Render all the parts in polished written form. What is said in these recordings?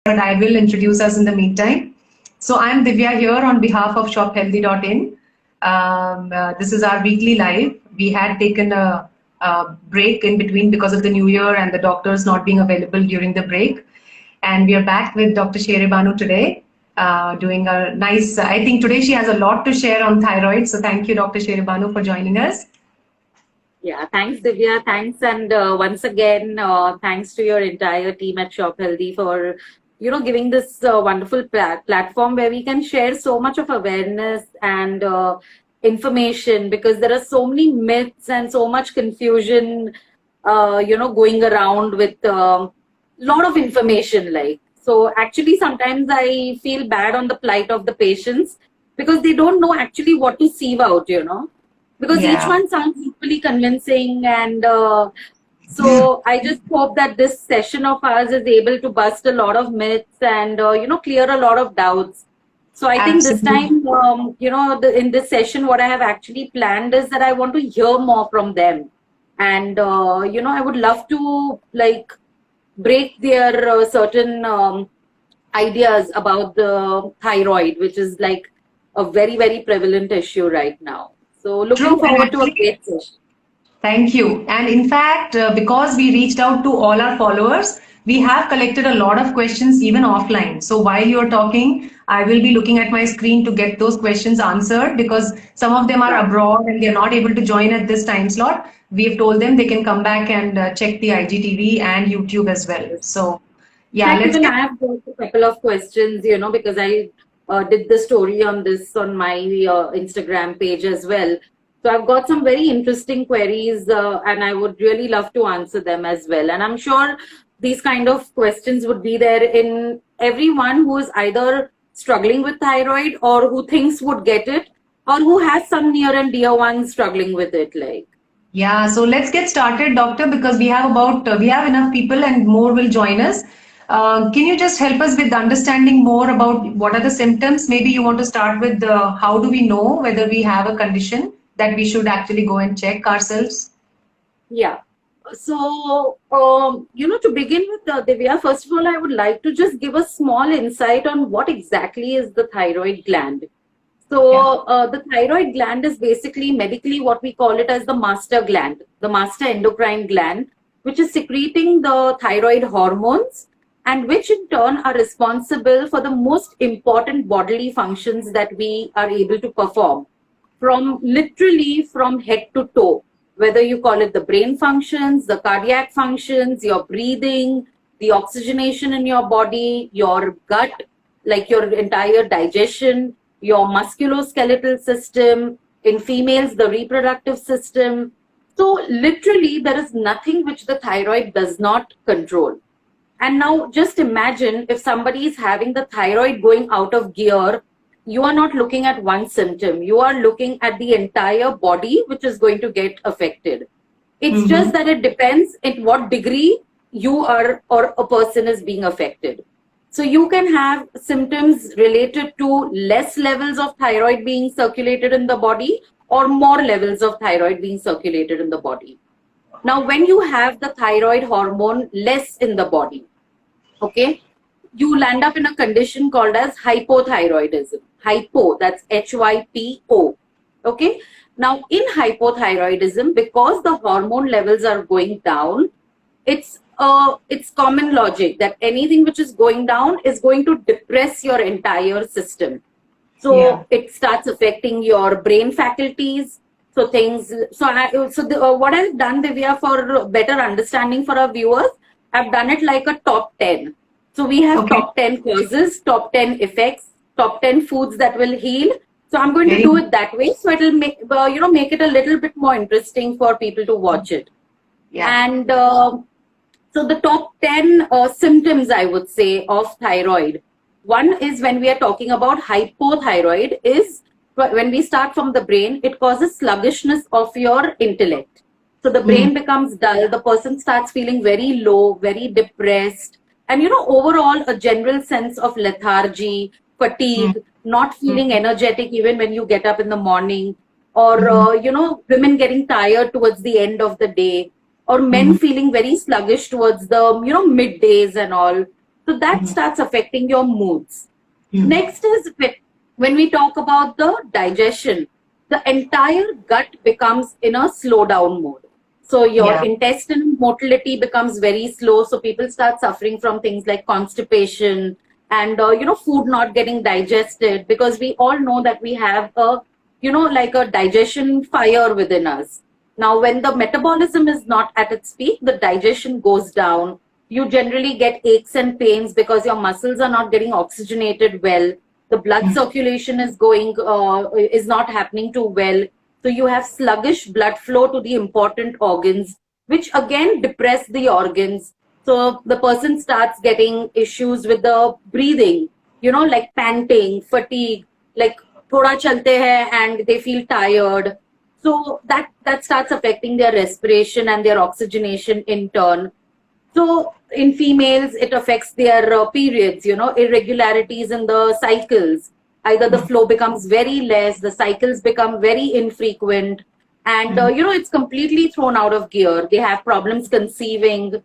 and I will introduce us in the meantime. So I'm Divya here on behalf of shophealthy.in. This is our weekly live. We had taken a break in between because of the new year and the doctors not being available during the break. And we are back with Dr. Sherry Banu today, doing a nice, I think today she has a lot to share on thyroid. So thank you, Dr. Sherry Banu, for joining us. Yeah, thanks, Divya. Thanks. And once again, thanks to your entire team at Shop Healthy for, giving this wonderful platform where we can share so much of awareness and information, because there are so many myths and so much confusion, going around with a lot of information. So actually, sometimes I feel bad on the plight of the patients because they don't know actually what to sieve out. Because each one sounds equally convincing, and so I just hope that this session of ours is able to bust a lot of myths and clear a lot of doubts. So I think this time, in this session, what I have actually planned is that I want to hear more from them, and I would love to break their certain ideas about the thyroid, which is like a very, very prevalent issue right now. So looking forward to a great session. Thank you. And in fact, because we reached out to all our followers, we have collected a lot of questions even offline. So while you're talking, I will be looking at my screen to get those questions answered, because some of them are abroad and they're not able to join at this time slot. We have told them they can come back and check the IGTV and YouTube as well. So yeah, I have a couple of questions, because I did the story on this on my Instagram page as well. So I've got some very interesting queries and I would really love to answer them as well. And I'm sure these kind of questions would be there in everyone who is either struggling with thyroid or who thinks would get it, or who has some near and dear ones struggling with it. Yeah, so let's get started, doctor, because we have enough people and more will join us. Can you just help us with understanding more about what are the symptoms? Maybe you want to start with how do we know whether we have a condition that we should actually go and check ourselves? Yeah. So, to begin with, Divya, first of all, I would like to just give a small insight on what exactly is the thyroid gland. So, the thyroid gland is basically medically what we call it as the master gland, the master endocrine gland, which is secreting the thyroid hormones, and which in turn are responsible for the most important bodily functions that we are able to perform, from literally from head to toe, whether you call it the brain functions, the cardiac functions, your breathing, the oxygenation in your body, your gut, like your entire digestion, your musculoskeletal system, in females, the reproductive system. So literally there is nothing which the thyroid does not control. And now just imagine if somebody is having the thyroid going out of gear, you are not looking at one symptom. You are looking at the entire body, which is going to get affected. It's just that it depends in what degree you are or a person is being affected. So you can have symptoms related to less levels of thyroid being circulated in the body or more levels of thyroid being circulated in the body. Now, when you have the thyroid hormone less in the body, okay, you land up in a condition called as hypothyroidism. Hypo, that's HYPO. Okay. Now, in hypothyroidism, because the hormone levels are going down, it's common logic that anything which is going down is going to depress your entire system. So it starts affecting your brain faculties. So what I've done, Divya, for better understanding for our viewers, I've done it like a top 10. So we have top 10 causes, top 10 effects, top 10 foods that will heal. So I'm going to do it that way. So it will make, make it a little bit more interesting for people to watch it. Yeah. And so the top 10 symptoms, I would say, of thyroid. One is when we are talking about hypothyroid is when we start from the brain, it causes sluggishness of your intellect. So the brain becomes dull. The person starts feeling very low, very depressed. And, overall, a general sense of lethargy, fatigue, not feeling energetic even when you get up in the morning, or, women getting tired towards the end of the day, or men feeling very sluggish towards the, middays and all. So that starts affecting your moods. Mm. Next is when we talk about the digestion, the entire gut becomes in a slow down mode. So your Yeah. intestinal motility becomes very slow. So people start suffering from things like constipation and food not getting digested, because we all know that we have a like a digestion fire within us. Now, when the metabolism is not at its peak, the digestion goes down. You generally get aches and pains because your muscles are not getting oxygenated well. The blood circulation is not happening too well. So you have sluggish blood flow to the important organs, which again depress the organs. So the person starts getting issues with the breathing, like panting, fatigue, like thoda chalte hai and they feel tired. So that starts affecting their respiration and their oxygenation in turn. So in females, it affects their periods, irregularities in the cycles. Either the flow becomes very less, the cycles become very infrequent, and it's completely thrown out of gear. They have problems conceiving.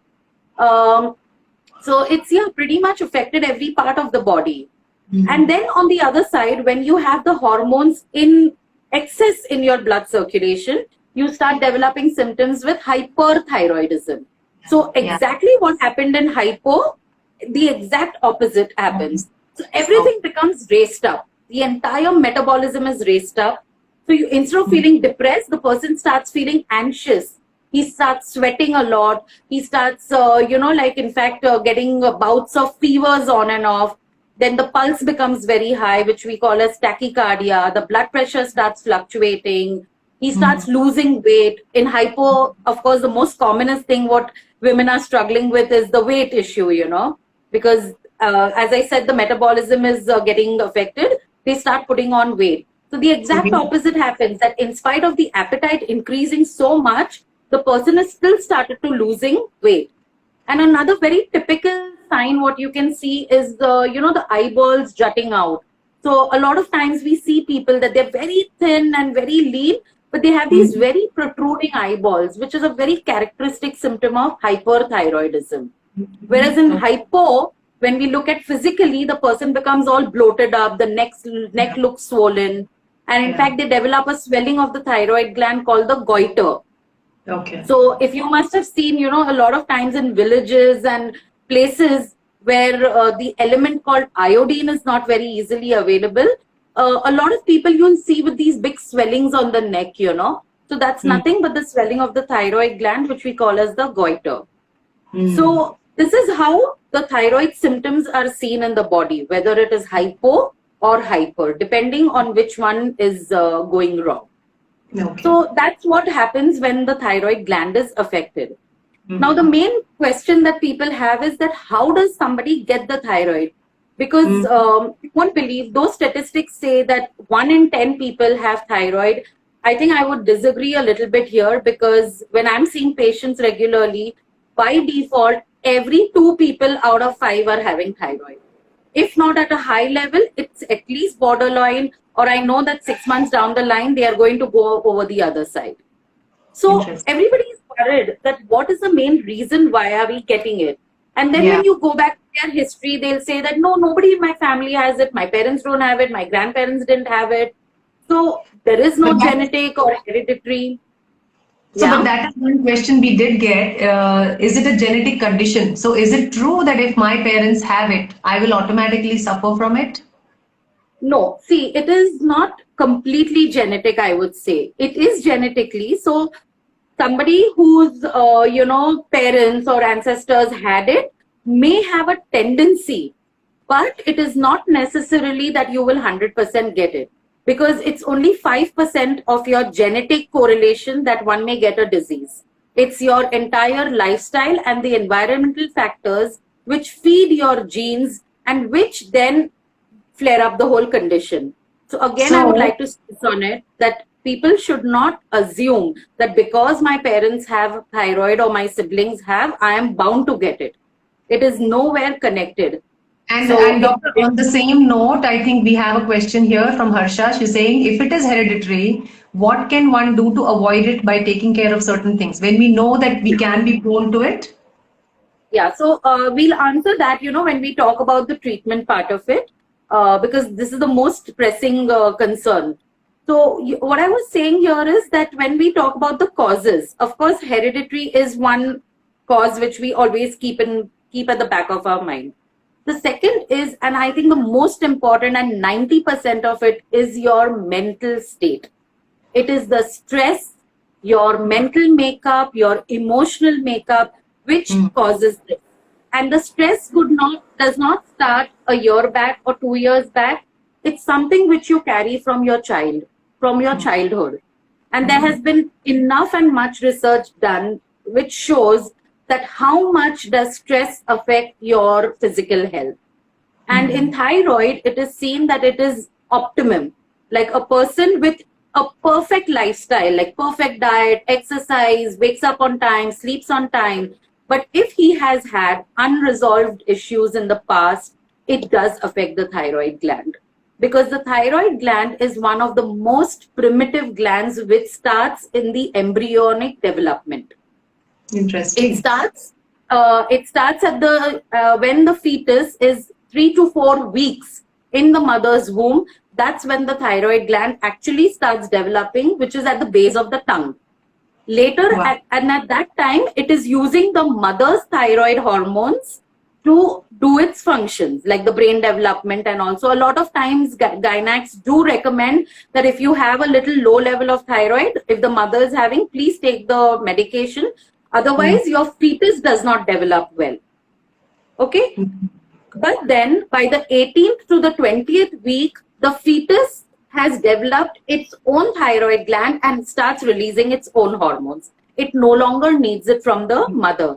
Um, so it's pretty much affected every part of the body. And then on the other side, when you have the hormones in excess in your blood circulation, you start developing symptoms with hyperthyroidism. So exactly what happened in hypo, the exact opposite happens. So everything becomes raised up. The entire metabolism is raised up. So instead of feeling depressed, the person starts feeling anxious. He starts sweating a lot. He starts, getting bouts of fevers on and off. Then the pulse becomes very high, which we call as tachycardia. The blood pressure starts fluctuating. He starts losing weight. In hypo, of course, the most commonest thing what women are struggling with is the weight issue, because as I said, the metabolism is getting affected. They start putting on weight. So the exact opposite happens, that in spite of the appetite increasing so much, the person is still started to losing weight. And another very typical sign what you can see is the eyeballs jutting out. So a lot of times we see people that they're very thin and very lean, but they have these very protruding eyeballs, which is a very characteristic symptom of hyperthyroidism. Whereas in hypo, when we look at physically, the person becomes all bloated up, the neck looks swollen, and in fact, they develop a swelling of the thyroid gland called the goiter. Okay. So if you must have seen, a lot of times in villages and places where the element called iodine is not very easily available, a lot of people you'll see with these big swellings on the neck, So that's nothing but the swelling of the thyroid gland, which we call as the goiter. So this is how the thyroid symptoms are seen in the body, whether it is hypo or hyper, depending on which one is going wrong. Okay. So that's what happens when the thyroid gland is affected. Now, the main question that people have is that how does somebody get the thyroid? Because you won't believe, those statistics say that 1 in 10 people have thyroid. I think I would disagree a little bit here, because when I'm seeing patients regularly, by default, every 2 people out of 5 are having thyroid. If not at a high level, it's at least borderline, or I know that 6 months down the line, they are going to go over the other side. So everybody is worried that what is the main reason why are we getting it? And then when you go back to their history, they'll say that no, nobody in my family has it. My parents don't have it. My grandparents didn't have it. So there is no genetic or hereditary. So, but that is one question we did get. Is it a genetic condition? So is it true that if my parents have it, I will automatically suffer from it? No, see, it is not completely genetic, I would say. It is genetically. So somebody whose, parents or ancestors had it may have a tendency, but it is not necessarily that you will 100% get it, because it's only 5% of your genetic correlation that one may get a disease. It's your entire lifestyle and the environmental factors which feed your genes and which then flare up the whole condition. So again, I would like to stress on it that people should not assume that because my parents have thyroid or my siblings have, I am bound to get it. It is nowhere connected. And Doctor, on the same note, I think we have a question here from Harsha. She's saying, if it is hereditary, what can one do to avoid it by taking care of certain things when we know that we can be prone to it? Yeah, so we'll answer that, when we talk about the treatment part of it, because this is the most pressing concern. So what I was saying here is that when we talk about the causes, of course, hereditary is one cause which we always keep at the back of our mind. The second is, and I think the most important, and 90% of it is your mental state. It is the stress, your mental makeup, your emotional makeup, which causes this. And the stress does not start a year back or 2 years back. It's something which you carry from your childhood. And there has been enough and much research done which shows that how much does stress affect your physical health. And in thyroid, it is seen that it is optimum. Like a person with a perfect lifestyle, like perfect diet, exercise, wakes up on time, sleeps on time. But if he has had unresolved issues in the past, it does affect the thyroid gland. Because the thyroid gland is one of the most primitive glands which starts in the embryonic development. Interesting. It starts at the when the fetus is 3 to 4 weeks in the mother's womb. That's when the thyroid gland actually starts developing, which is at the base of the tongue. Later, Wow. at that time, it is using the mother's thyroid hormones to do its functions, like the brain development. And also, a lot of times, gynacs do recommend that if you have a little low level of thyroid, if the mother is having, please take the medication. Otherwise, your fetus does not develop well. Okay? But then, by the 18th to the 20th week, the fetus has developed its own thyroid gland and starts releasing its own hormones. It no longer needs it from the mother.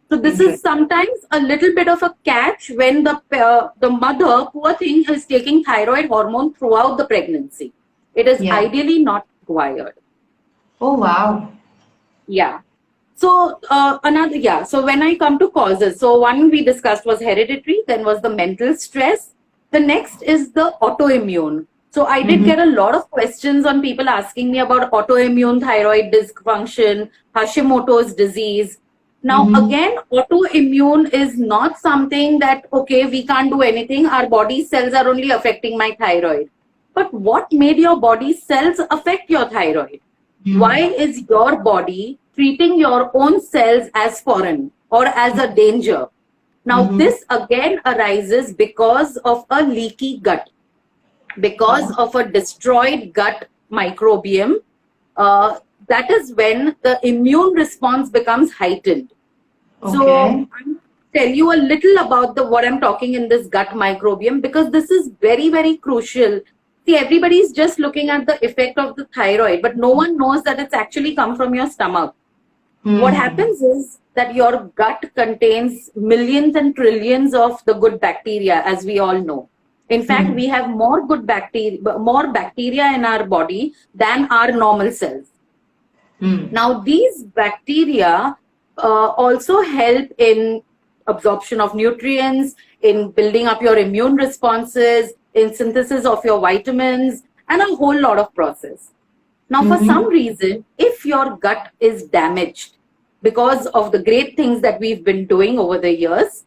So this is sometimes a little bit of a catch when the mother, poor thing, is taking thyroid hormone throughout the pregnancy. It is ideally not required. Oh, wow. Yeah. So so when I come to causes, so one we discussed was hereditary, then was the mental stress. The next is the autoimmune. So I did get a lot of questions on people asking me about autoimmune thyroid dysfunction, Hashimoto's disease. Now, again, autoimmune is not something that, okay, we can't do anything. Our body cells are only affecting my thyroid. But what made your body cells affect your thyroid? Why is your body treating your own cells as foreign or as a danger? Now, this again arises because of a leaky gut, because of a destroyed gut microbiome. That is when the immune response becomes heightened. Okay. So I'll tell you a little about what I'm talking in this gut microbiome, because this is very, very crucial. See, everybody's just looking at the effect of the thyroid, but no one knows that it's actually come from your stomach. What happens is that your gut contains millions and trillions of the good bacteria, as we all know. In fact, we have more bacteria in our body than our normal cells. Now, these bacteria also help in absorption of nutrients, in building up your immune responses, in synthesis of your vitamins, and a whole lot of process. Now, for some reason, if your gut is damaged because of the great things that we've been doing over the years,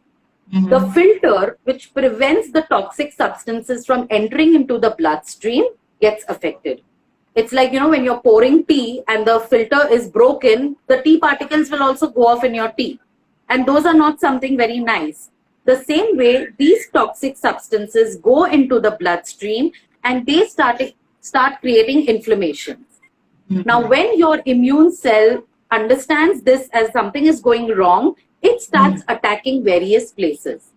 the filter which prevents the toxic substances from entering into the bloodstream gets affected. It's like, when you're pouring tea and the filter is broken, the tea particles will also go off in your tea. And those are not something very nice. The same way, these toxic substances go into the bloodstream and they start creating inflammation. Now, when your immune cell understands this as something is going wrong, it starts attacking various places.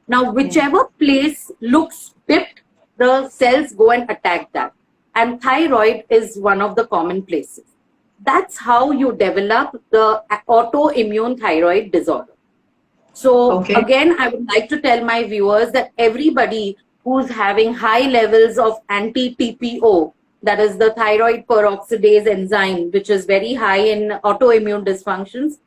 Now, whichever place looks pipped, the cells go and attack that. And thyroid is one of the common places. That's how you develop the autoimmune thyroid disorder. So again, I would like to tell my viewers that everybody who's having high levels of anti-TPO, that is the thyroid peroxidase enzyme, which is very high in autoimmune dysfunctions,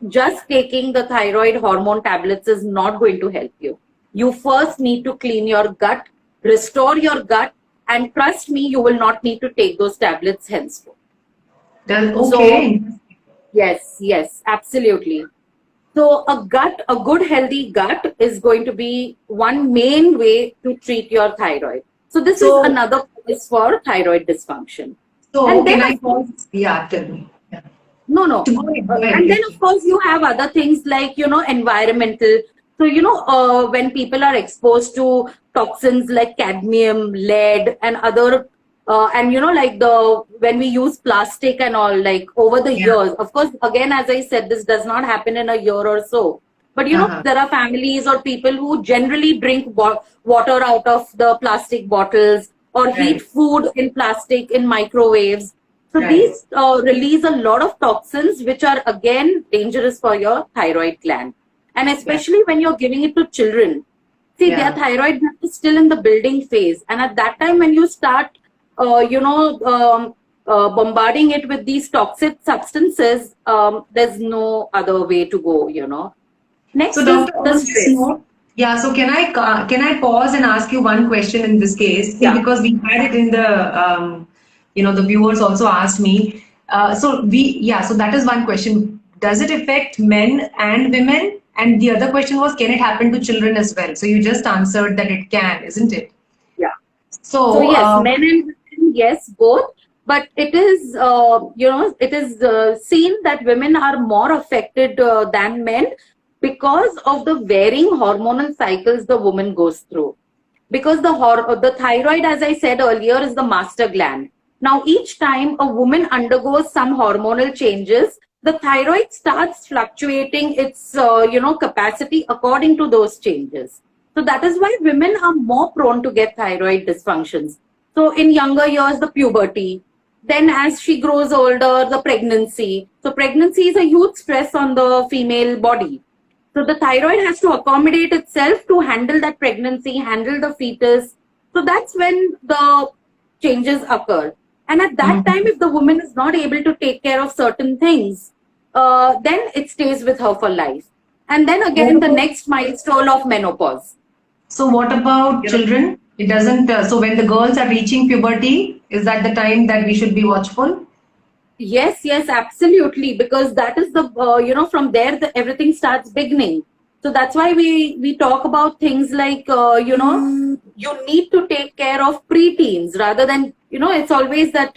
just taking the thyroid hormone tablets is not going to help you. You first need to clean your gut, restore your gut, and trust me, you will not need to take those tablets henceforth. Okay. So, yes, absolutely. So a good healthy gut is going to be one main way to treat your thyroid. So this is another cause for thyroid dysfunction. So And then, can I pause? Yeah, tell me. Yeah. no. Go ahead, go ahead, And then, please. of course, you have other things like, environmental. So, when people are exposed to toxins like cadmium, lead, and other, and, like when we use plastic and all, like over the Yeah. years, of course, again, as I said, this does not happen in a year or so. But, there are families or people who generally drink water out of the plastic bottles or heat Right. food in plastic in microwaves. So Right. these release a lot of toxins, which are again dangerous for your thyroid gland. And especially when you're giving it to children, see, their Yeah. thyroid gland is still in the building phase. And at that time, when you start, bombarding it with these toxic substances, there's no other way to go. Next So, is doctor, the on this stress. note, yeah. So, can I pause and ask you one question in this case? See, Yeah. because we had it in the the viewers also asked me. So that is one question. Does it affect men and women? And the other question was, can it happen to children as well? So you just answered that it can, isn't it? Yeah. So So, yes, men and women, yes, both. But it is, it is seen that women are more affected than men because of the varying hormonal cycles the woman goes through. Because the thyroid, as I said earlier, is the master gland. Now, each time a woman undergoes some hormonal changes, the thyroid starts fluctuating its, capacity according to those changes. So that is why women are more prone to get thyroid dysfunctions. So in younger years, the puberty. Then as she grows older, the pregnancy. So pregnancy is a huge stress on the female body. So the thyroid has to accommodate itself to handle that pregnancy, handle the fetus. So that's when the changes occur. And at that mhm. time, if the woman is not able to take care of certain things, then it stays with her for life. And then What again, the about next milestone of menopause. what about children? It doesn't. So when the girls are reaching puberty, is that the time that we should be watchful? Yes, absolutely. Because that is the, from there, everything starts beginning. So that's why we talk about things like, you need to take care of preteens rather than, it's always that,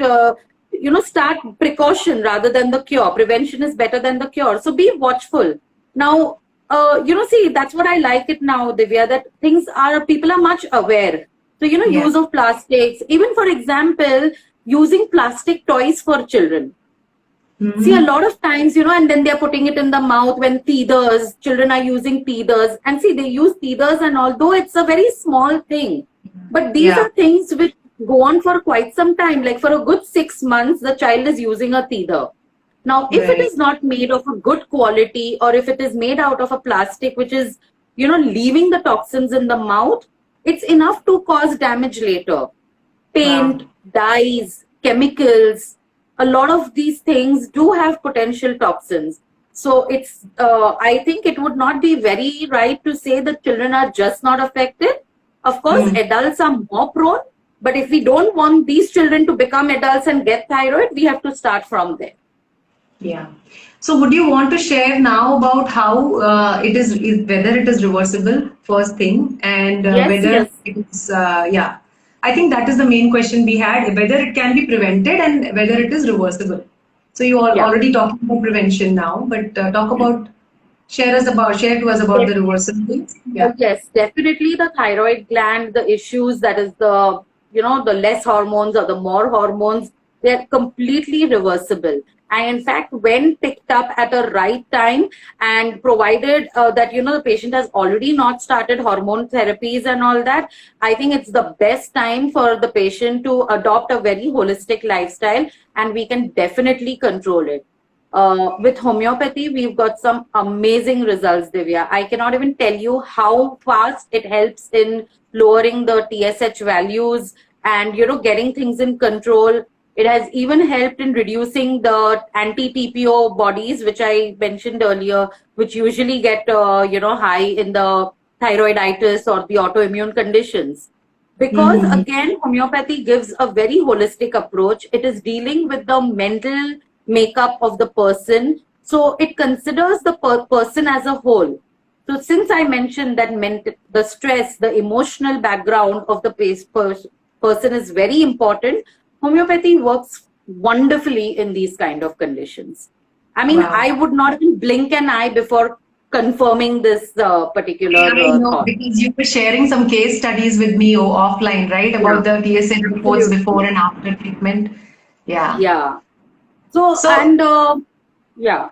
start precaution rather than the cure. Prevention is better than the cure. So be watchful. Now, see, that's what I like it now, Divya, that people are much aware. So, Yeah. use of plastics, even for example, using plastic toys for children. See, a Mhm. lot of times, and then they're putting it in the mouth when teethers, children are using teethers. And see, they use teethers, and although it's a very small thing, but these Yeah. are things which go on for quite some time. Like for a good 6 months, the child is using a teether. Now, if it Right. is not made of a good quality, or if it is made out of a plastic which is, leaving the toxins in the mouth, it's enough to cause damage later. Wow. Paint, dyes, chemicals, a lot of these things do have potential toxins. So I think it would not be very right to say that children are just not affected. Of course, Mm. adults are more prone, but if we don't want these children to become adults and get thyroid, we have to start from there. Yeah. So would you want to share now about how whether it is reversible, first thing, and Yes, whether yes. it is, yeah. I think that is the main question we had, whether it can be prevented and whether it is reversible. So you are Yeah. already talking about prevention now, but share to us about the reversal things. Yeah. Yes, definitely the thyroid gland, the issues that is the, the less hormones or the more hormones, they're completely reversible. And in fact, when picked up at a right time and provided that, the patient has already not started hormone therapies and all that, I think it's the best time for the patient to adopt a very holistic lifestyle, and we can definitely control it. With homeopathy, we've got some amazing results, Divya. I cannot even tell you how fast it helps in lowering the TSH values and, getting things in control. It has even helped in reducing the anti-TPO bodies, which I mentioned earlier, which usually get, high in the thyroiditis or the autoimmune conditions. Because Mm-hmm. again, homeopathy gives a very holistic approach. It is dealing with the mental makeup of the person. So it considers the person as a whole. So since I mentioned that the stress, the emotional background of the person is very important, homeopathy works wonderfully in these kind of conditions. I mean, Wow. I would not even blink an eye before confirming this particular I know, thought. because you were sharing some case studies with me offline, right? Yeah, About the TSA reports before absolutely. and after treatment. Yeah. Yeah. So, So, and yeah.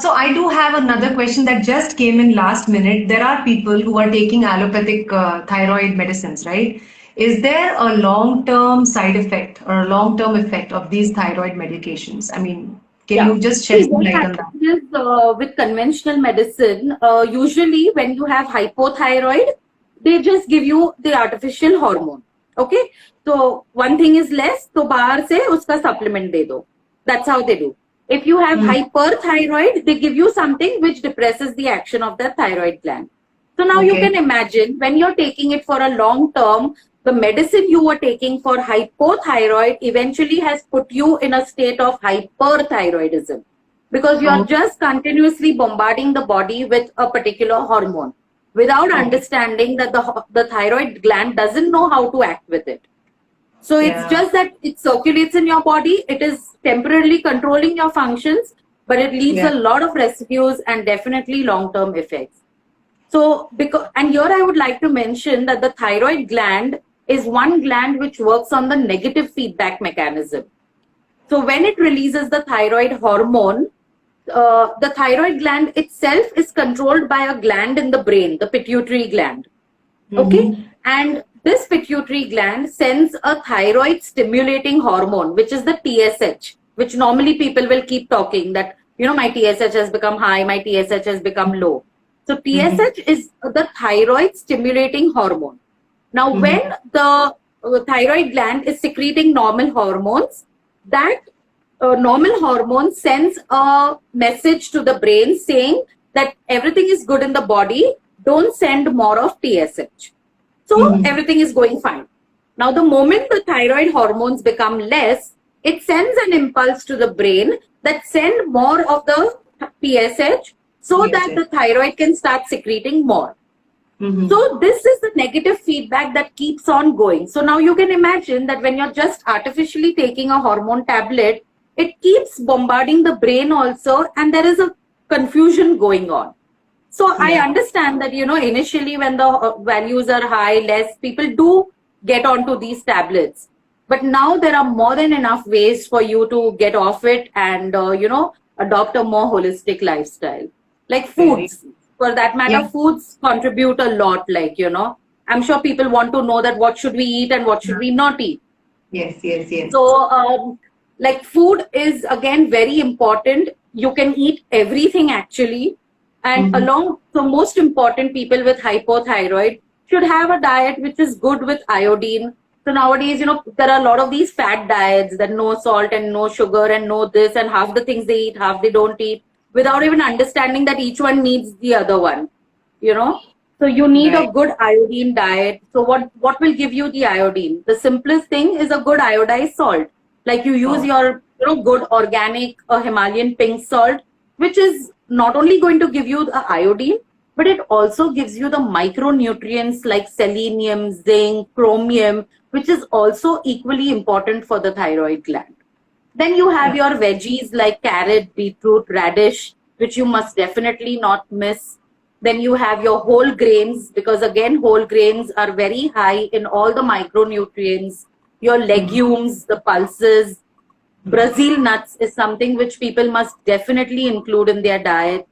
so I do have another question that just came in last minute. There are people who are taking allopathic thyroid medicines, right? Is there a long-term side effect or a long-term effect of these thyroid medications? I mean, can Yeah. you just shed See, some what light on that? happens is with conventional medicine, usually when you have hypothyroid, they just give you the artificial hormone. Okay. So one thing is less, तो बाहर से उसका supplement दे दो. That's how they do. If you have Hmm. hyperthyroid, they give you something which depresses the action of the thyroid gland. So now you Okay. can imagine when you're taking it for a long term, the medicine you were taking for hypothyroid eventually has put you in a state of hyperthyroidism because you are Oh, just continuously bombarding the body with a particular hormone without okay. understanding that the thyroid gland doesn't know how to act with it. So it's Yeah. just that it circulates in your body, it is temporarily controlling your functions, but it leaves Yeah. a lot of residues and definitely long term effects. So, because, and here I would like to mention that the thyroid gland is one gland which works on the negative feedback mechanism. So, when it releases the thyroid hormone, the thyroid gland itself is controlled by a gland in the brain, the pituitary gland. Okay. Mm-hmm. And this pituitary gland sends a thyroid stimulating hormone, which is the TSH, which normally people will keep talking that, you know, my TSH has become high, my TSH has become low. So Mm-hmm. TSH is the thyroid stimulating hormone. Now, when Mm-hmm. the thyroid gland is secreting normal hormones, that normal hormone sends a message to the brain saying that everything is good in the body, don't send more of TSH. So Mm-hmm. everything is going fine. Now, the moment the thyroid hormones become less, it sends an impulse to the brain that send more of the TSH so Yes, that yes. the thyroid can start secreting more. Mm-hmm. So this is the negative feedback that keeps on going. So now you can imagine that when you're just artificially taking a hormone tablet, it keeps bombarding the brain also, and there is a confusion going on. So I Yeah. understand that, you know, initially when the values are high, less, people do get onto these tablets. But now there are more than enough ways for you to get off it and, you know, adopt a more holistic lifestyle. Like Very. foods, for that Yeah. matter, foods contribute a lot. Like, you know, I'm sure people want to know that what should we eat and what should we not eat. Yes, yes, yes. So, like food is again very important. You can eat everything actually. And Mm-hmm. along, so most important people with hypothyroid should have a diet which is good with iodine. So nowadays, you know, there are a lot of these fat diets that no salt and no sugar and no this and half the things they eat, half they don't eat without even understanding that each one needs the other one, you know. So you need a Right. good iodine diet. So what will give you the iodine? The simplest thing is a good iodized salt. Like you use Oh, your, you know, good organic Himalayan pink salt, which is not only going to give you the iodine, but it also gives you the micronutrients like selenium, zinc, chromium, which is also equally important for the thyroid gland. Then you have yeah. your veggies like carrot, beetroot, radish, which you must definitely not miss. Then you have your whole grains, because again, whole grains are very high in all the micronutrients. Your Mm-hmm. legumes, the pulses, Brazil nuts is something which people must definitely include in their diet.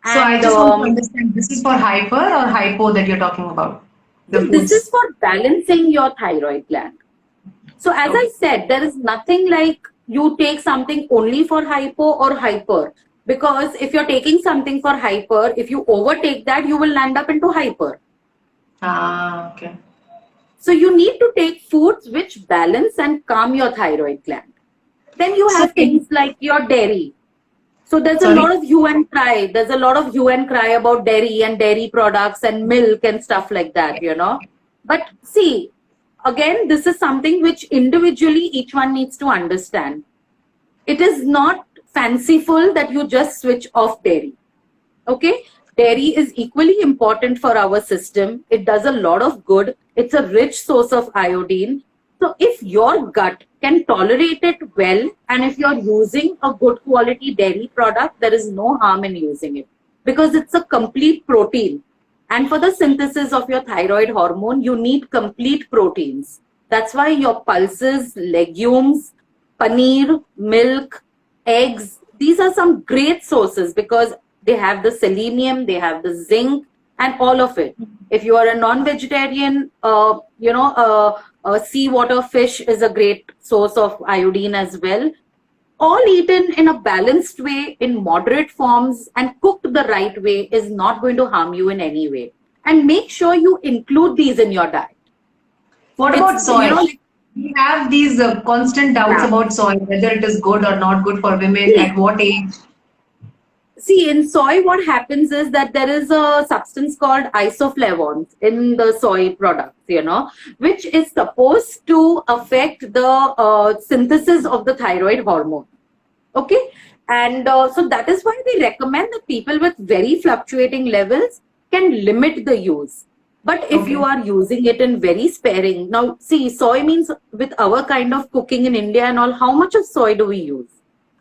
So I And just want to understand, this is for hyper or hypo that you're talking about? The so this is foods. for balancing your thyroid gland. So as I Okay. said, there is nothing like you take something only for hypo or hyper. Because if you're taking something for hyper, if you overtake that, you will land up into hyper. Ah, okay. So you need to take foods which balance and calm your thyroid gland. Then you So have things like your dairy. So there's a sorry. lot of hue and cry. There's a lot of hue and cry about dairy and dairy products and milk and stuff like that, you know. But see, again, this is something which individually each one needs to understand. It is not fanciful that you just switch off dairy. Okay, dairy is equally important for our system. It does a lot of good. It's a rich source of iodine. So if your gut can tolerate it well, and if you're using a good quality dairy product, there is no harm in using it, because it's a complete protein. And for the synthesis of your thyroid hormone, you need complete proteins. That's why your pulses, legumes, paneer, milk, eggs, these are some great sources because they have the selenium, they have the zinc, and all of it. If you are a non-vegetarian, seawater fish is a great source of iodine as well. All eaten in a balanced way, in moderate forms, and cooked the right way is not going to harm you in any way. And make sure you include these in your diet. What about soy? We have these constant doubts about soy, whether it is good or not good for women, at what age. See, in soy, what happens is that there is a substance called isoflavones in the soy products, which is supposed to affect the synthesis of the thyroid hormone. Okay. And so that is why they recommend that people with very fluctuating levels can limit the use. But if you are using it in very sparing, now see, soy means with our kind of cooking in India and all, how much of soy do we use?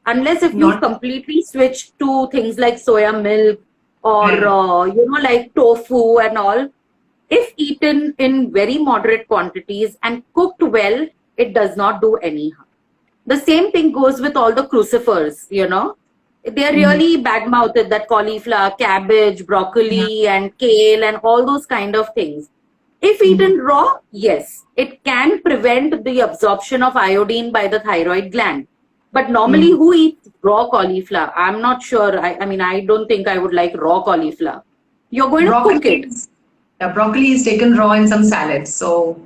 Unless if you completely switch to things like soya milk or, like tofu and all, if eaten in very moderate quantities and cooked well, it does not do any harm. The same thing goes with all the crucifers, They're really bad-mouthed, that cauliflower, cabbage, broccoli and kale and all those kind of things. If eaten raw, yes, it can prevent the absorption of iodine by the thyroid gland. But normally, who eats raw cauliflower? I'm not sure. I don't think I would like raw cauliflower. You're going to cook it. Broccoli is taken raw in some salads. So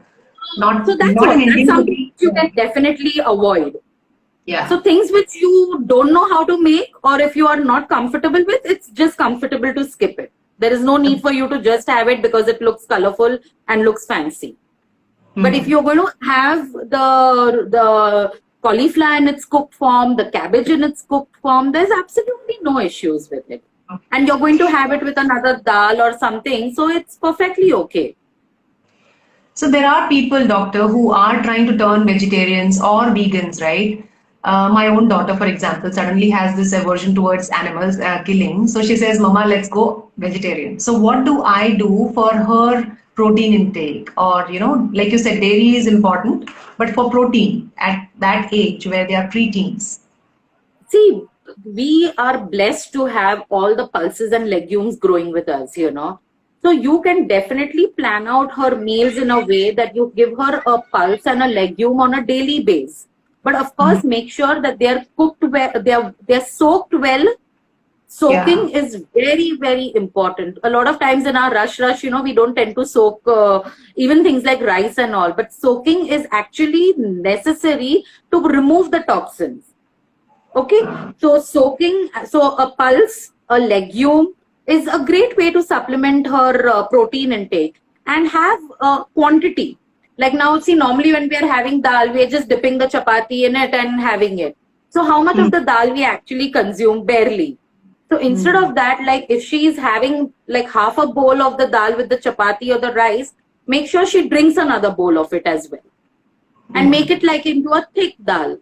that's something you can definitely avoid. Yeah. So things which you don't know how to make, or if you are not comfortable with, it's just comfortable to skip it. There is no need for you to just have it because it looks colorful and looks fancy. But if you're going to have the cauliflower in its cooked form, the cabbage in its cooked form, there's absolutely no issues with it. And you're going to have it with another dal or something, so it's perfectly okay. So there are people, doctor, who are trying to turn vegetarians or vegans, right? My own daughter, for example, suddenly has this aversion towards animals killing. So she says, Mama, let's go vegetarian. So what do I do for her protein intake? Or, like you said, dairy is important, but for protein at that age where they are preteens. See, we are blessed to have all the pulses and legumes growing with us, So you can definitely plan out her meals in a way that you give her a pulse and a legume on a daily basis. But of course, make sure that they are cooked well, they are soaked well. Soaking is very, very important. A lot of times in our rush, we don't tend to soak even things like rice and all. But soaking is actually necessary to remove the toxins. Okay, so soaking, so a pulse, a legume is a great way to supplement her protein intake and have a quantity. Like now, see, normally when we are having dal, we are just dipping the chapati in it and having it. So how much of the dal we actually consume? Barely. So instead of that, like if she is having like half a bowl of the dal with the chapati or the rice, make sure she drinks another bowl of it as well. And make it like into a thick dal.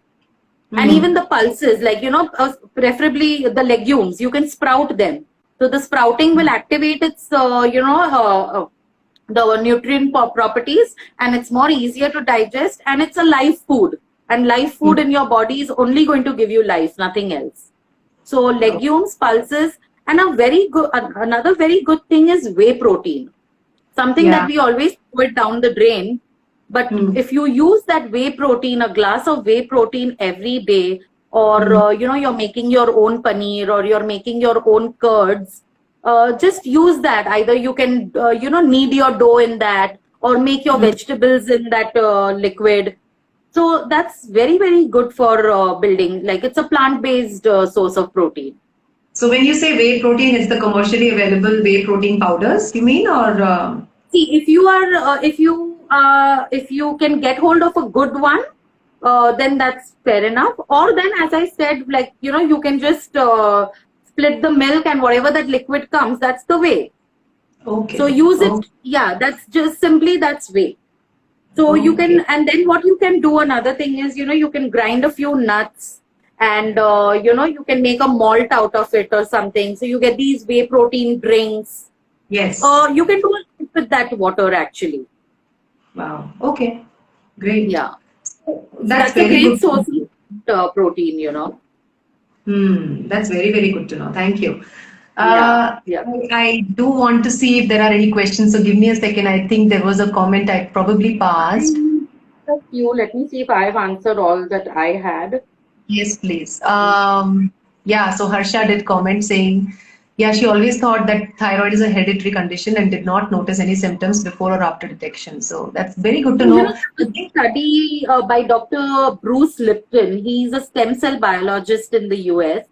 And even the pulses, like, preferably the legumes, you can sprout them. So the sprouting will activate its, the nutrient properties, and it's more easier to digest, and it's a live food. And live food in your body is only going to give you life, nothing else. So legumes, pulses, and another very good thing is whey protein. Something that we always put down the drain. But if you use that whey protein, a glass of whey protein every day, or, you're making your own paneer or you're making your own curds, just use that. Either you can, knead your dough in that or make your vegetables in that liquid. So that's very, very good for building. Like it's a plant-based source of protein. So when you say whey protein, it's the commercially available whey protein powders, you mean, or? See, if you can get hold of a good one, then that's fair enough. Or then, as I said, like, you can just split the milk and whatever that liquid comes, that's the whey. Okay. So use it. Yeah, that's just simply that's whey. So you can, and then what you can do, another thing is, you can grind a few nuts and, you can make a malt out of it or something. So you get these whey protein drinks. Yes. You can do it with that water actually. Wow. Okay. Great. Yeah. That's a very great good. source of protein, That's very, very good to know. Thank you. Yeah. I do want to see if there are any questions. So give me a second. I think there was a comment I probably passed. Let me see if I've answered all that I had. Yes, please. Yeah, so Harsha did comment saying, yeah, she always thought that thyroid is a hereditary condition and did not notice any symptoms before or after detection. So that's very good to know. A study by Dr. Bruce Lipton. He's a stem cell biologist in the US.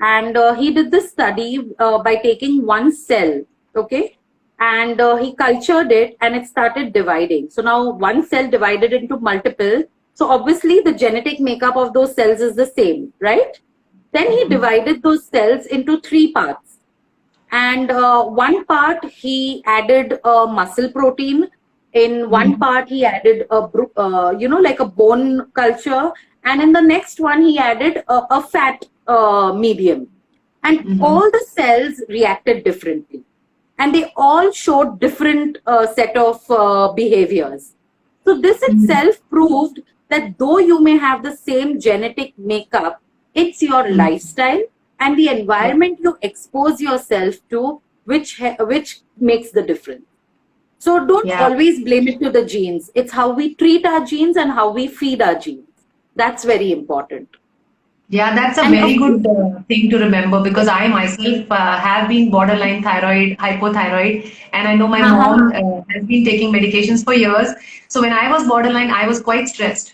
And he did this study by taking one cell, okay? And he cultured it and it started dividing. So now one cell divided into multiple. So obviously the genetic makeup of those cells is the same, right? Then he divided those cells into 3 parts. And one part he added a muscle protein. In one part he added like a bone culture. And in the next one he added a fat medium. And all the cells reacted differently. And they all showed different set of behaviors. So this itself proved that though you may have the same genetic makeup, it's your lifestyle and the environment you expose yourself to which makes the difference. So don't always blame it to the genes. It's how we treat our genes and how we feed our genes. That's very important. Yeah, that's a very good thing to remember, because I myself have been borderline thyroid, hypothyroid, and I know my mom has been taking medications for years. So when I was borderline, I was quite stressed.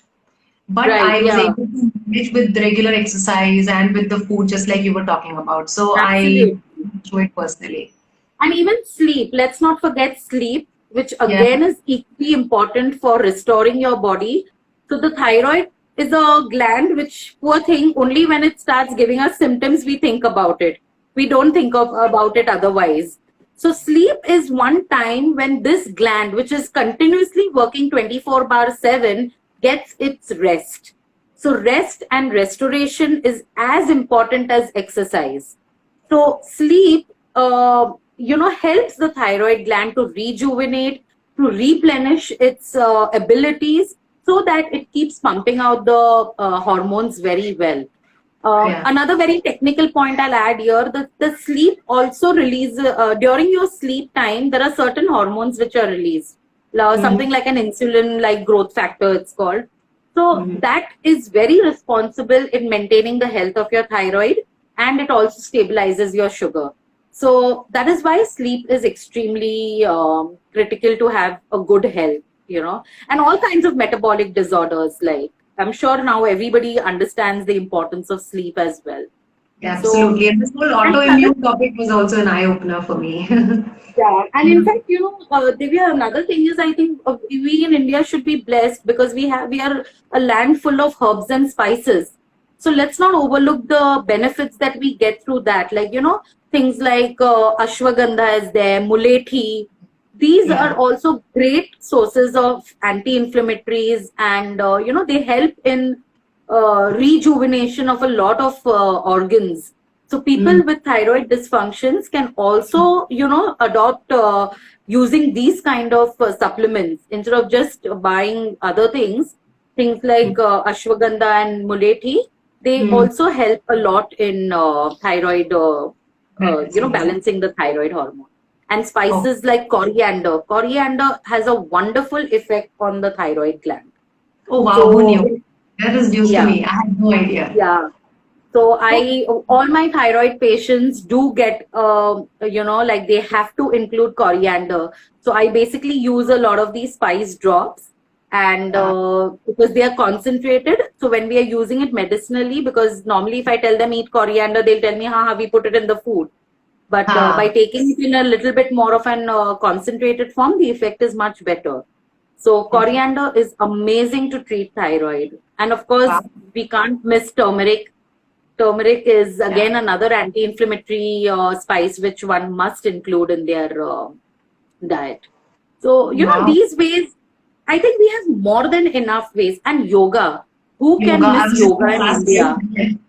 But I was able to manage with regular exercise and with the food, just like you were talking about. So I do it personally. And even sleep. Let's not forget sleep, which again is equally important for restoring your body. So the thyroid is a gland which, poor thing, only when it starts giving us symptoms, we think about it. We don't think about it otherwise. So sleep is one time when this gland, which is continuously working 24/7, gets its rest. So rest and restoration is as important as exercise. So sleep, helps the thyroid gland to rejuvenate, to replenish its abilities, so that it keeps pumping out the hormones very well. Another very technical point I'll add here, the sleep also releases, during your sleep time, there are certain hormones which are released. Something like an insulin, like growth factor, it's called. So that is very responsible in maintaining the health of your thyroid, and it also stabilizes your sugar. So that is why sleep is extremely critical to have a good health, and all kinds of metabolic disorders. Like, I'm sure now everybody understands the importance of sleep as well. Absolutely. And this whole autoimmune topic was also an eye-opener for me. And in fact, Divya, another thing is, I think we in India should be blessed because we are a land full of herbs and spices. So let's not overlook the benefits that we get through that. Like, things like ashwagandha is there, mulethi. These are also great sources of anti-inflammatories, and, they help in rejuvenation of a lot of organs. So people with thyroid dysfunctions can also, adopt using these kind of supplements instead of just buying other things like ashwagandha and mulethi. They also help a lot in thyroid, balancing the thyroid hormone. And spices like coriander. Coriander has a wonderful effect on the thyroid gland. Oh, wow. Who knew? That is news to me. I had no idea. Yeah. So all my thyroid patients do get, like they have to include coriander. So I basically use a lot of these spice drops, and because they are concentrated. So when we are using it medicinally, because normally if I tell them eat coriander, they'll tell me, we put it in the food. But by taking it in a little bit more of an concentrated form, the effect is much better. So coriander is amazing to treat thyroid. And of course, Wow. we can't miss turmeric. Turmeric is again another anti-inflammatory spice which one must include in their diet. So, Wow. these ways, I think we have more than enough ways. And yoga, who Yoga. can I miss was just yoga going to in ask India? you.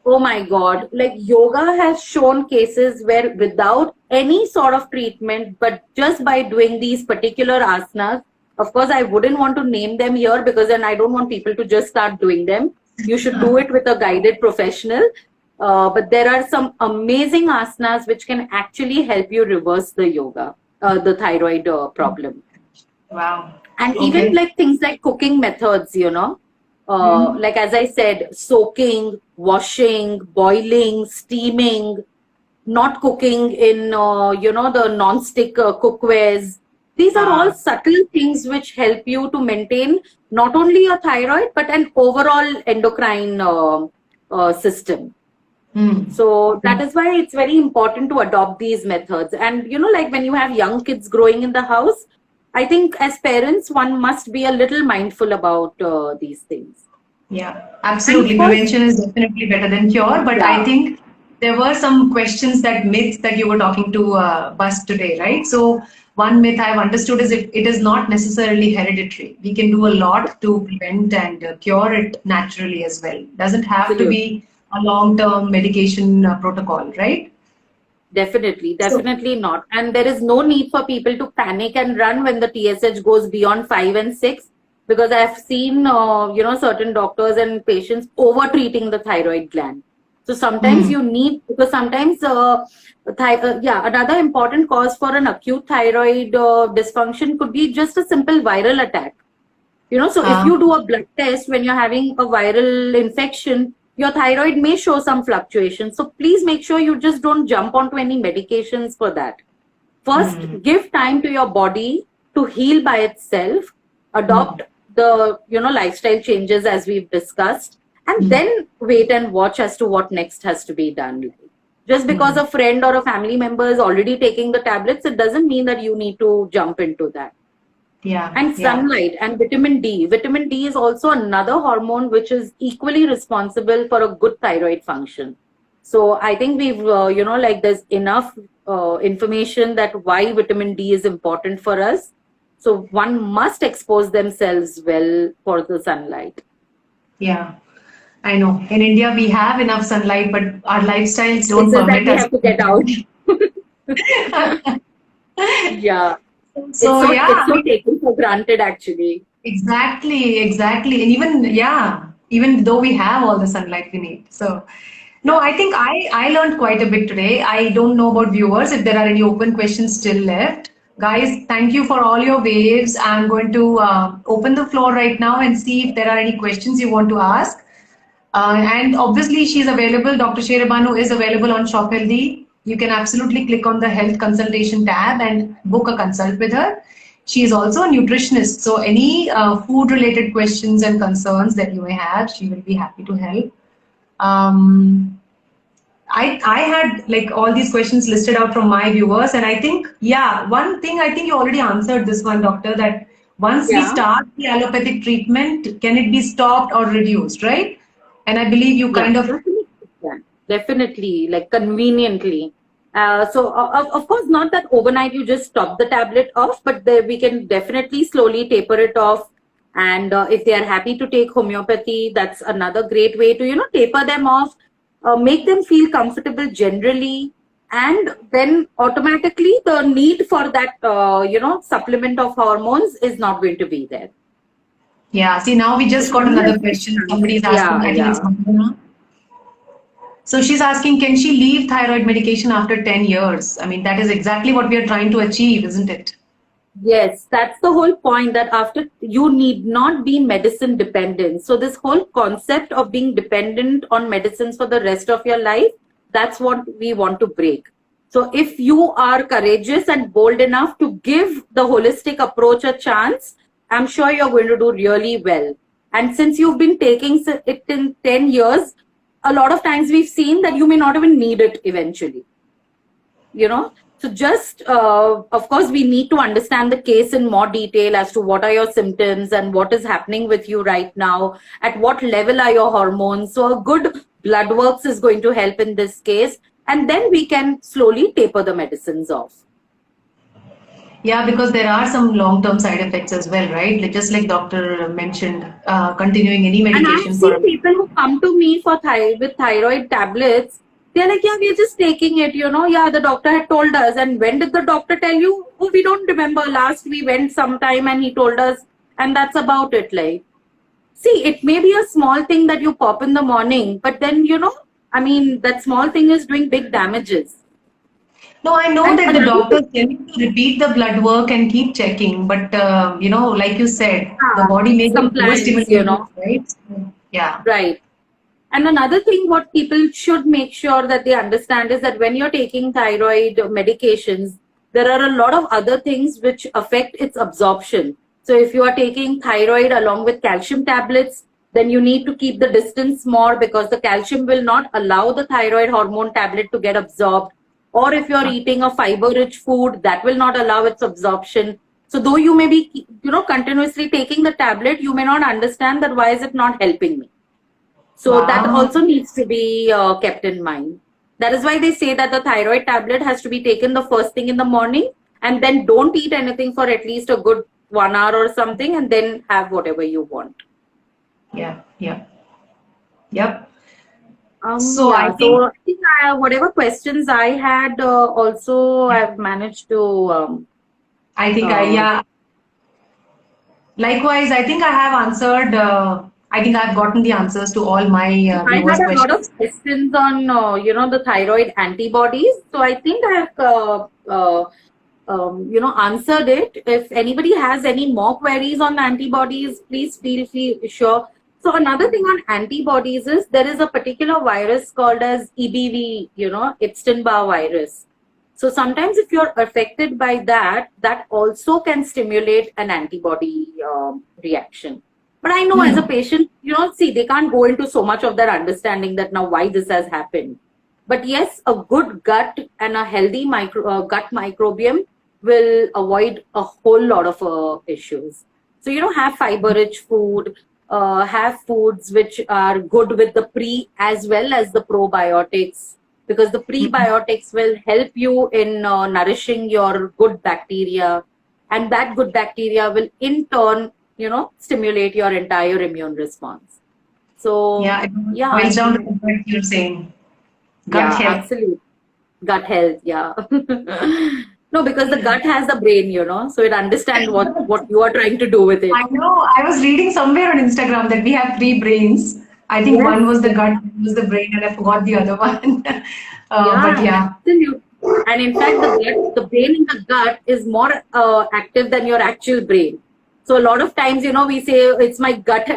Oh my God. Like yoga has shown cases where without any sort of treatment, but just by doing these particular asanas, of course, I wouldn't want to name them here because then I don't want people to just start doing them. You should do it with a guided professional. But there are some amazing asanas which can actually help you reverse the thyroid problem. Wow. And even Okay. like things like cooking methods, Hmm. like as I said, soaking, washing, boiling, steaming, not cooking in, the non-stick cookwares. These are all Ah. subtle things which help you to maintain not only your thyroid, but an overall endocrine system. Hmm. So that is why it's very important to adopt these methods. And, like when you have young kids growing in the house, I think as parents, one must be a little mindful about these things. Yeah, And of absolutely. course, Prevention is definitely better than cure, but I yeah, think there were some questions that myths that you were talking to Bus today, right? So one myth I've understood is it is not necessarily hereditary. We can do a lot to prevent and cure it naturally as well. Doesn't have to absolutely. be a long-term medication protocol, right? Definitely, So, definitely not. And there is no need for people to panic and run when the TSH goes beyond 5 and 6, because I've seen, certain doctors and patients over treating the thyroid gland. So sometimes hmm, you need, because sometimes, another important cause for an acute thyroid dysfunction could be just a simple viral attack. So if uh, you do a blood test when you're having a viral infection, your thyroid may show some fluctuations. So please make sure you just don't jump onto any medications for that. First, hmm, give time to your body to heal by itself, hmm, adopt the, lifestyle changes as we've discussed, and hmm, then wait and watch as to what next has to be done. Just because hmm. a friend or a family member is already taking the tablets, it doesn't mean that you need to jump into that. Yeah, And yeah, sunlight and vitamin D. Vitamin D is also another hormone which is equally responsible for a good thyroid function. So I think we've, there's enough information that why vitamin D is important for us. So one must expose themselves well for the sunlight. yeah. I know. In India, we have enough sunlight, but our lifestyles It's don't just that permit we us. have to get out. Yeah. So yeah, It's so taken for granted actually. exactly, exactly. And even yeah, even though we have all the sunlight we need. So no, Yeah. I think I learned quite a bit today. I don't know about viewers if there are any open questions still left. Guys, thank you for all your waves. I'm going to open the floor right now and see if there are any questions you want to ask. And obviously, she's available. Dr. Sherebanu is available on Shop Healthy. You can absolutely click on the health consultation tab and book a consult with her. She is also a nutritionist. So, any food related questions and concerns that you may have, she will be happy to help. Um, I had like all these questions listed out from my viewers, and I think, yeah, one thing I think you already answered this one, doctor, that once we Yeah. start the allopathic treatment, can it be stopped or reduced, right? And I believe you Yeah, kind of, definitely, can. Definitely, like conveniently. Of course, not that overnight you just stop the tablet off, but we can definitely slowly taper it off. And if they are happy to take homeopathy, that's another great way to, taper them off, make them feel comfortable generally. And then automatically the need for that, supplement of hormones is not going to be there. yeah. See, now we So just got slowly another as we question. can. Somebody is asking, Yeah, I think it's yeah. Vandana. So she's asking, can she leave thyroid medication after 10 years? I mean, that is exactly what we are trying to achieve, isn't it? Yes, that's the whole point, that after you need not be medicine dependent. So this whole concept of being dependent on medicines for the rest of your life, that's what we want to break. So if you are courageous and bold enough to give the holistic approach a chance, I'm sure you're going to do really well. And since you've been taking it in 10 years, a lot of times we've seen that you may not even need it eventually. So just, of course, we need to understand the case in more detail as to what are your symptoms and what is happening with you right now, at what level are your hormones. So a good blood works is going to help in this case. And then we can slowly taper the medicines off. Yeah, because there are some long-term side effects as well, right? Just like doctor mentioned, continuing any And I've medication for seen people who come to me for with thyroid tablets. They're like, yeah, we're just taking it, Yeah, the doctor had told us. And when did the doctor tell you? Oh, we don't remember. Last we went sometime and he told us, and that's about it. Like, see, it may be a small thing that you pop in the morning, but then, I mean, that small thing is doing big damages. No, I know And that the doctors tell you to repeat the blood work and keep checking, but like you said, the body may get compliance, overstimulated, right? Yeah. Right. And another thing what people should make sure that they understand is that when you're taking thyroid medications, there are a lot of other things which affect its absorption. So if you are taking thyroid along with calcium tablets, then you need to keep the distance more because the calcium will not allow the thyroid hormone tablet to get absorbed. Or if you're eating a fiber-rich food, that will not allow its absorption. So though you may be, continuously taking the tablet, you may not understand that why is it not helping me. So that also needs to be kept in mind. That is why they say that the thyroid tablet has to be taken the first thing in the morning, and then don't eat anything for at least a good 1 hour or something, and then have whatever you want. Yeah. Yep. So I think whatever questions I had also I've managed to. I think likewise, I think I have answered. I think I've gotten the answers to all my I viewers' had a questions. lot of questions on the thyroid antibodies. So I think I've answered it. If anybody has any more queries on antibodies, please feel sure. So another thing on antibodies is there is a particular virus called as EBV, Epstein-Barr virus. So sometimes if you're affected by that, that also can stimulate an antibody reaction. But I know as a patient, see, they can't go into so much of their understanding that now why this has happened. But yes, a good gut and a healthy gut microbiome will avoid a whole lot of issues. So, have fiber-rich food, have foods which are good with the pre as well as the probiotics, because the prebiotics will help you in nourishing your good bacteria, and that good bacteria will in turn, stimulate your entire immune response. So, boils down to what you're saying. Gut health. Absolutely. Gut health, No, because the gut has the brain, so it understands what you are trying to do with it. I know. I was reading somewhere on Instagram that we have 3 brains. I think one was the gut, one was the brain, and I forgot the other one. But yeah. Absolutely. And in fact, the brain in the gut is more active than your actual brain. So a lot of times, we say it's my gut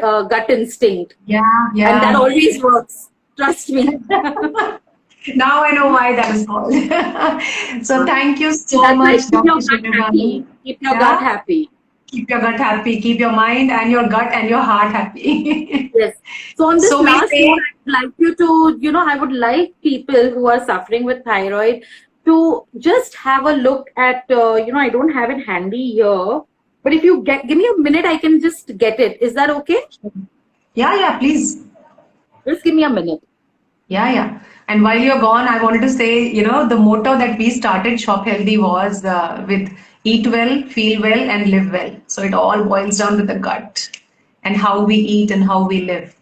instinct. Yeah. And that always works. Trust me. Now I know why that is called. So thank you so much, Dr. Shirevanu. Keep your gut happy. Keep your gut happy. Keep your mind and your gut and your heart happy. Yes. So on this last note, I'd like you to, I would like people who are suffering with thyroid to just have a look at, I don't have it handy here, but if you give me a minute, I can just get it. Is that okay? Yeah, please. Just give me a minute. Yeah. And while you're gone, I wanted to say, the motto that we started Shop Healthy was with eat well, feel well, and live well. So it all boils down to the gut and how we eat and how we live.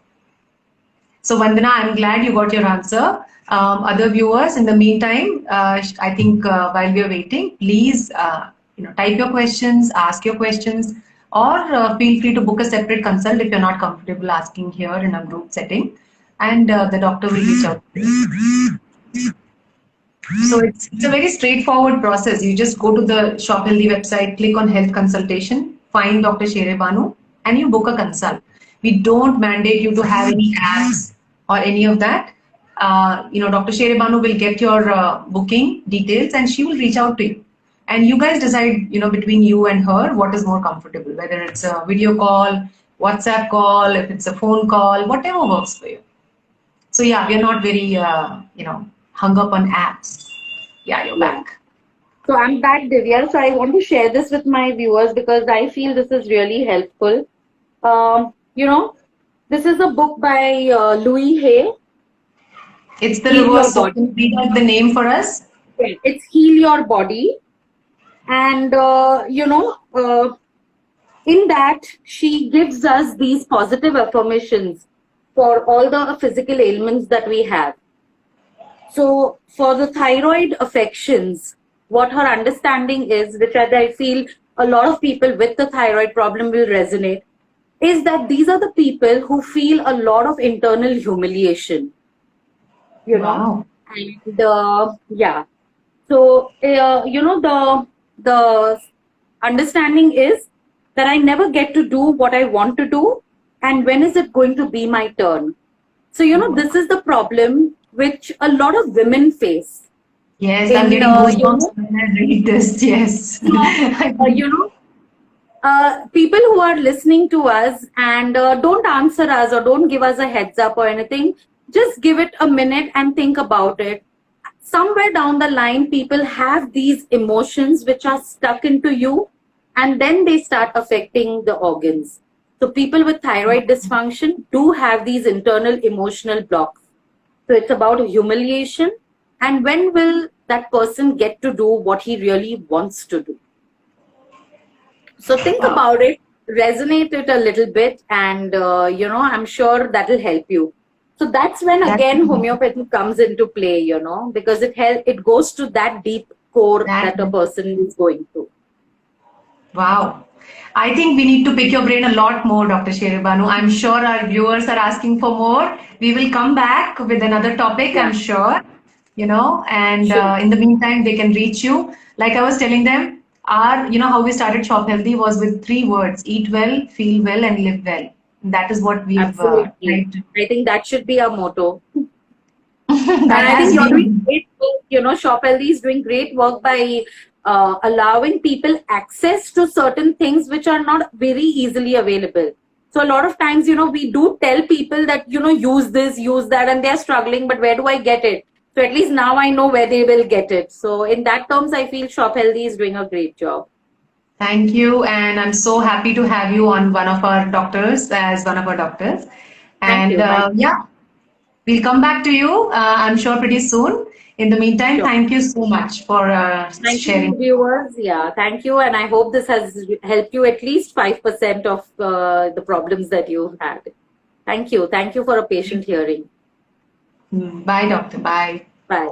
So Vandana, I'm glad you got your answer. Other viewers, in the meantime, I think while we're waiting, please, type your questions, ask your questions, or feel free to book a separate consult if you're not comfortable asking here in a group setting. And the doctor will reach out to you. So it's a very straightforward process. You just go to the Shop Healthy website, click on Health Consultation, find Dr. Shirevanu, and you book a consult. We don't mandate you to have any apps or any of that. Dr. Shirevanu will get your booking details and she will reach out to you. And you guys decide, between you and her, what is more comfortable, whether it's a video call, WhatsApp call, if it's a phone call, whatever works for you. So yeah, we're not very, hung up on apps. Yeah, you're back. So I'm back, Divya. So I want to share this with my viewers because I feel this is really helpful. You know, this is a book by Louis Hay, It's the Heal Your reverse. So can Body. you read out the name for us? It's Heal Your Body. And, in that, she gives us these positive affirmations for all the physical ailments that we have. So, for the thyroid affections, what her understanding is, which I feel a lot of people with the thyroid problem will resonate, is that these are the people who feel a lot of internal humiliation, you know, Wow. and yeah. So, the understanding is that I never get to do what I want to do, and when is it going to be my turn? So, this is the problem which a lot of women face. Yes, I'm In getting goosebumps when I read this. Yes. so, you know, people who are listening to us and don't answer us or don't give us a heads up or anything, just give it a minute and think about it. Somewhere down the line, people have these emotions which are stuck into you, and then they start affecting the organs. So people with thyroid dysfunction do have these internal emotional blocks. So it's about humiliation, and when will that person get to do what he really wants to do? So think Wow. about it, resonate it a little bit, and I'm sure that will help you. So that's when That, again homeopathy comes into play, because it goes to that deep core that, that a person is going through. wow. I think we need to pick your brain a lot more, Dr. Sheribanu. I'm sure our viewers are asking for more. We will come back with another topic, Yeah, I'm sure, and sure. in the meantime, they can reach you. Like I was telling them, how we started Shop Healthy was with 3 words: eat well, feel well, and live well. That is what we've Absolutely. tried to. I think that should be our motto. That And I has think you're doing been. great work. Shop Healthy is doing great work by allowing people access to certain things which are not very easily available. So a lot of times, we do tell people that, use this, use that, and they're struggling, but where do I get it? So at least now I know where they will get it. So in that terms, I feel Shop Healthy is doing a great job. Thank you, and I'm so happy to have you on one of our doctors as one of our doctors. Thank And you. Thank you. yeah, we'll come back to you, I'm sure, pretty soon. In the meantime, Sure. thank you so much for Thank you, sharing. viewers. Yeah, thank you. And I hope this has helped you at least 5% of the problems that you've had. Thank you. Thank you for a patient hearing. Bye, doctor. Bye. Bye.